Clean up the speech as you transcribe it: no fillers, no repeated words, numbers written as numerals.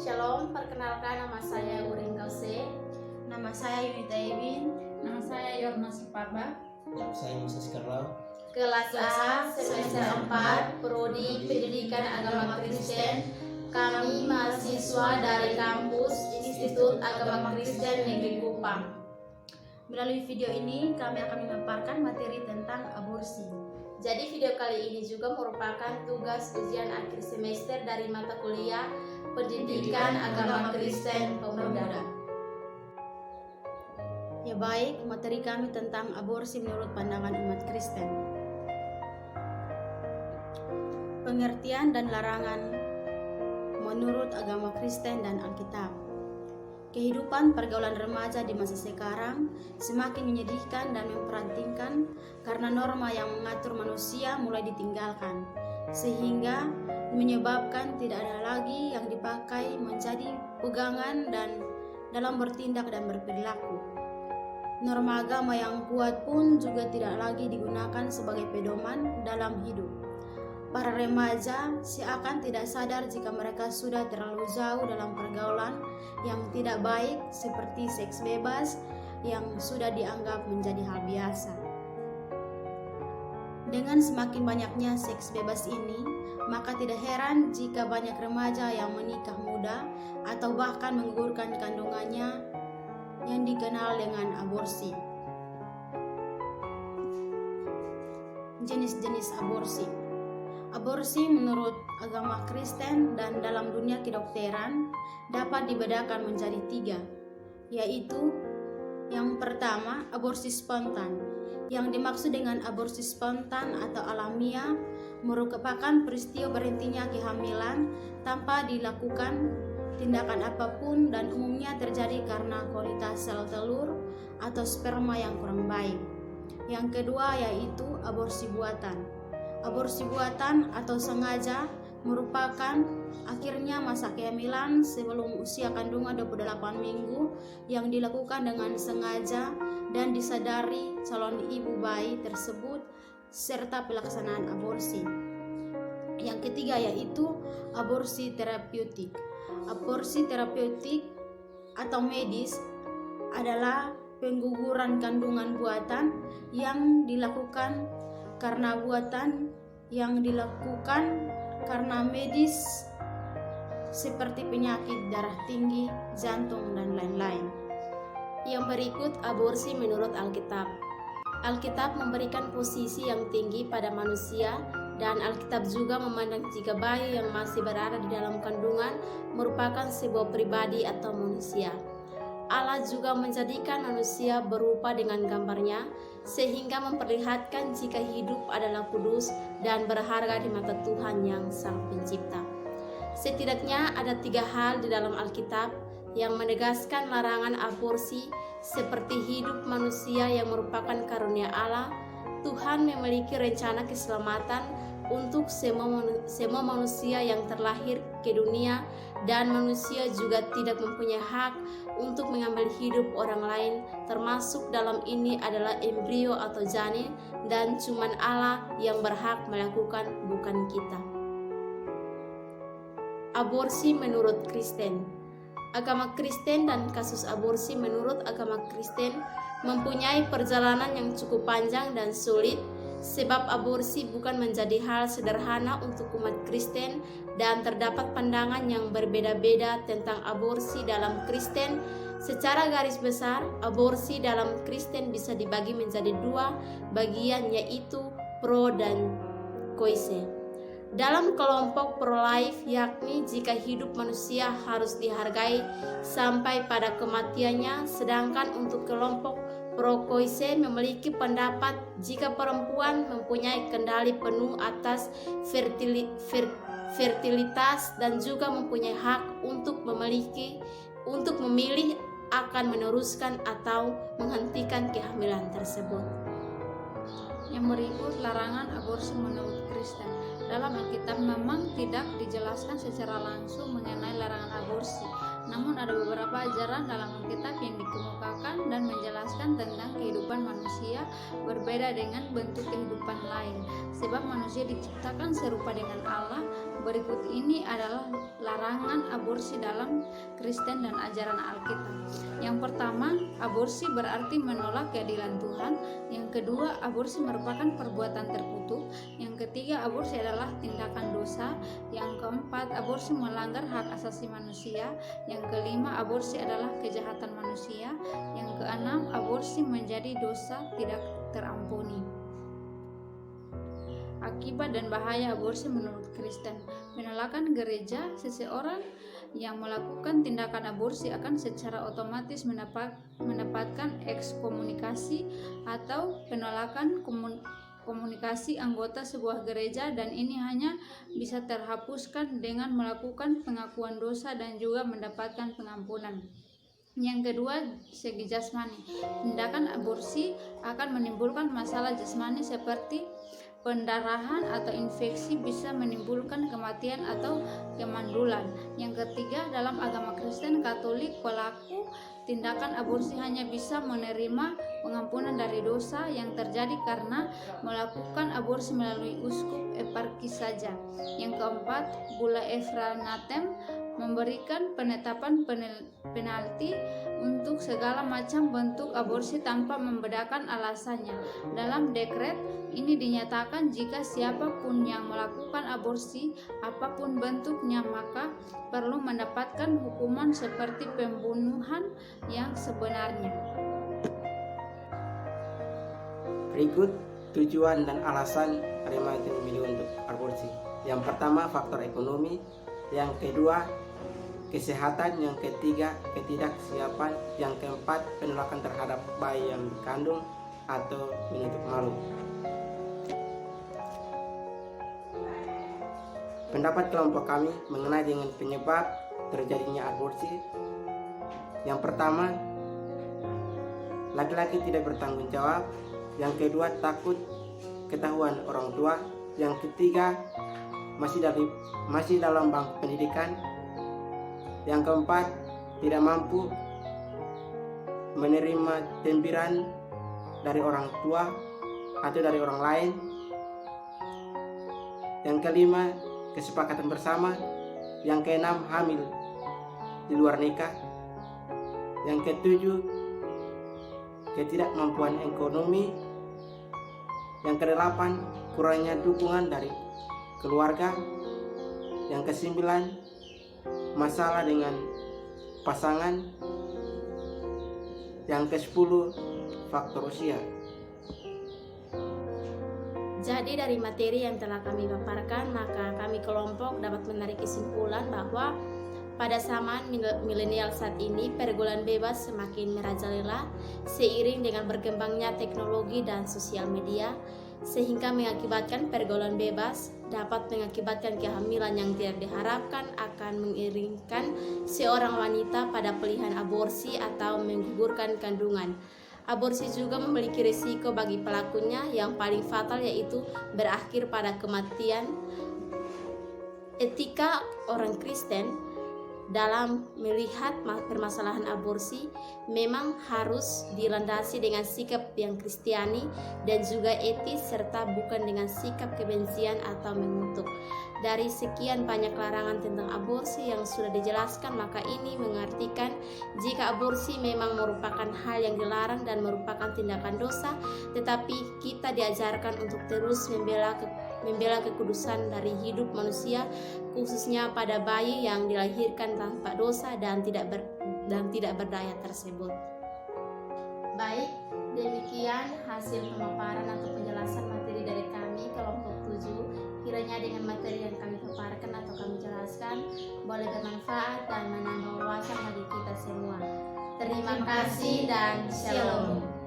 Shalom, perkenalkan nama saya Urin Kause. Nama saya Yunita Ewin. Nama saya Yorna Suparba. Nama saya Moses Kerlau. Kelas A, semester 4, Prodi Pendidikan Agama Kristen. Kami mahasiswa dari kampus Institut Agama Kristen Negeri Kupang. Melalui video ini kami akan memaparkan materi tentang aborsi. Jadi video kali ini juga merupakan tugas ujian akhir semester dari mata kuliah Pendidikan Agama Kristen Pemuda. Ya baik, materi kami tentang aborsi menurut pandangan umat Kristen. Pengertian dan larangan menurut agama Kristen dan Alkitab. Kehidupan pergaulan remaja di masa sekarang semakin menyedihkan dan memprihatinkan karena norma yang mengatur manusia mulai ditinggalkan, sehingga menyebabkan tidak ada lagi yang dipakai menjadi pegangan dan dalam bertindak dan berperilaku. Norma agama yang kuat pun juga tidak lagi digunakan sebagai pedoman dalam hidup. Para remaja seakan tidak sadar jika mereka sudah terlalu jauh dalam pergaulan yang tidak baik seperti seks bebas yang sudah dianggap menjadi hal biasa. Dengan semakin banyaknya seks bebas ini, maka tidak heran jika banyak remaja yang menikah muda atau bahkan menggugurkan kandungannya yang dikenal dengan aborsi. Jenis-jenis aborsi. Aborsi menurut agama Kristen dan dalam dunia kedokteran dapat dibedakan menjadi 3, yaitu yang pertama, aborsi spontan. Yang dimaksud dengan aborsi spontan atau alamiah merupakan peristiwa berhentinya kehamilan tanpa dilakukan tindakan apapun dan umumnya terjadi karena kualitas sel telur atau sperma yang kurang baik. Yang kedua yaitu aborsi buatan. Aborsi buatan atau sengaja merupakan akhirnya masa kehamilan sebelum usia kandungan 28 minggu yang dilakukan dengan sengaja dan disadari calon ibu bayi tersebut serta pelaksanaan aborsi. Yang ketiga yaitu aborsi terapeutik. Aborsi terapeutik atau medis adalah pengguguran kandungan buatan yang dilakukan karena medis seperti penyakit darah tinggi, jantung, dan lain-lain. Yang berikut aborsi menurut Alkitab. Alkitab memberikan posisi yang tinggi pada manusia dan Alkitab juga memandang jika bayi yang masih berada di dalam kandungan merupakan sebuah pribadi atau manusia. Allah juga menjadikan manusia berupa dengan gambarnya sehingga memperlihatkan jika hidup adalah kudus dan berharga di mata Tuhan yang Sang Pencipta. Setidaknya ada 3 hal di dalam Alkitab yang menegaskan larangan aborsi seperti hidup manusia yang merupakan karunia Allah. Tuhan memiliki rencana keselamatan untuk semua manusia yang terlahir ke dunia dan manusia juga tidak mempunyai hak untuk mengambil hidup orang lain, termasuk dalam ini adalah embrio atau janin, dan cuman Allah yang berhak melakukan, bukan kita. Aborsi menurut Kristen. Agama Kristen dan kasus aborsi menurut agama Kristen mempunyai perjalanan yang cukup panjang dan sulit, sebab aborsi bukan menjadi hal sederhana untuk umat Kristen dan terdapat pandangan yang berbeda-beda tentang aborsi dalam Kristen. Secara garis besar, aborsi dalam Kristen bisa dibagi menjadi 2 bagian, yaitu pro dan koise. Dalam kelompok pro-life, yakni jika hidup manusia harus dihargai sampai pada kematiannya, sedangkan untuk kelompok pro-koise memiliki pendapat jika perempuan mempunyai kendali penuh atas fertilitas dan juga mempunyai hak untuk memilih akan meneruskan atau menghentikan kehamilan tersebut. Yang berikut larangan aborsi menurut Kristen. Dalam Alkitab memang tidak dijelaskan secara langsung mengenai larangan aborsi. Namun ada beberapa ajaran dalam Alkitab yang dikemukakan dan menjelaskan tentang kehidupan manusia berbeda dengan bentuk kehidupan lain. Sebab manusia diciptakan serupa dengan Allah. Berikut ini adalah larangan aborsi dalam Kristen dan ajaran Alkitab. Yang pertama, aborsi berarti menolak keadilan Tuhan. Yang kedua, aborsi merupakan perbuatan terkutuk. Yang ketiga, aborsi adalah tindakan dosa. Yang keempat, aborsi melanggar hak asasi manusia. Yang kelima, aborsi adalah kejahatan manusia. Yang keenam, aborsi menjadi dosa tidak terampuni. Akibat dan bahaya aborsi menurut Kristen. Penolakan gereja, seseorang yang melakukan tindakan aborsi akan secara otomatis mendapatkan ekskomunikasi atau penolakan komunikasi anggota sebuah gereja, dan ini hanya bisa terhapuskan dengan melakukan pengakuan dosa dan juga mendapatkan pengampunan. Yang kedua, segi jasmani. Tindakan aborsi akan menimbulkan masalah jasmani seperti pendarahan atau infeksi, bisa menimbulkan kematian atau kemandulan. Yang ketiga, dalam agama Kristen Katolik, pelaku tindakan aborsi hanya bisa menerima pengampunan dari dosa yang terjadi karena melakukan aborsi melalui uskup eparkis saja. Yang keempat, Bulla Efranatem memberikan penetapan penalti untuk segala macam bentuk aborsi tanpa membedakan alasannya. Dalam dekret ini dinyatakan jika siapapun yang melakukan aborsi, apapun bentuknya, maka perlu mendapatkan hukuman seperti pembunuhan yang sebenarnya. Berikut tujuan dan alasan remaja memilih untuk aborsi. Yang pertama, faktor ekonomi. Yang kedua, kesehatan. Yang ketiga, ketidaksiapan. Yang keempat, penolakan terhadap bayi yang dikandung atau menutup malu. Pendapat kelompok kami mengenai dengan penyebab terjadinya aborsi. Yang pertama, laki-laki tidak bertanggung jawab. Yang kedua, takut ketahuan orang tua. Yang ketiga, masih dalam bangku pendidikan. Yang keempat, tidak mampu menerima tempiran dari orang tua atau dari orang lain. Yang kelima, kesepakatan bersama. Yang keenam, hamil di luar nikah. Yang ketujuh, ketidakmampuan ekonomi. Yang kedelapan, kurangnya dukungan dari keluarga. Yang kesembilan, masalah dengan pasangan. Yang ke-10, faktor usia. Jadi dari materi yang telah kami paparkan, maka kami kelompok dapat menarik kesimpulan bahwa pada zaman milenial saat ini, pergaulan bebas semakin merajalela seiring dengan berkembangnya teknologi dan sosial media, sehingga mengakibatkan pergaulan bebas dapat mengakibatkan kehamilan yang tidak diharapkan, akan mengiringkan seorang wanita pada pilihan aborsi atau menggugurkan kandungan. Aborsi juga memiliki risiko bagi pelakunya yang paling fatal, yaitu berakhir pada kematian. Etika orang Kristen dalam melihat permasalahan aborsi memang harus dilandasi dengan sikap yang Kristiani dan juga etis, serta bukan dengan sikap kebencian atau mengutuk. Dari sekian banyak larangan tentang aborsi yang sudah dijelaskan, maka ini mengartikan jika aborsi memang merupakan hal yang dilarang dan merupakan tindakan dosa, tetapi kita diajarkan untuk terus membela kekudusan dari hidup manusia, khususnya pada bayi yang dilahirkan tanpa dosa dan tidak berdaya tersebut. Baik, demikian hasil pemaparan atau penjelasan materi dari kami kelompok 7. Kiranya dengan materi yang kami paparkan atau kami jelaskan boleh bermanfaat dan menambah wawasan bagi kita semua. Terima kasih dan shalom.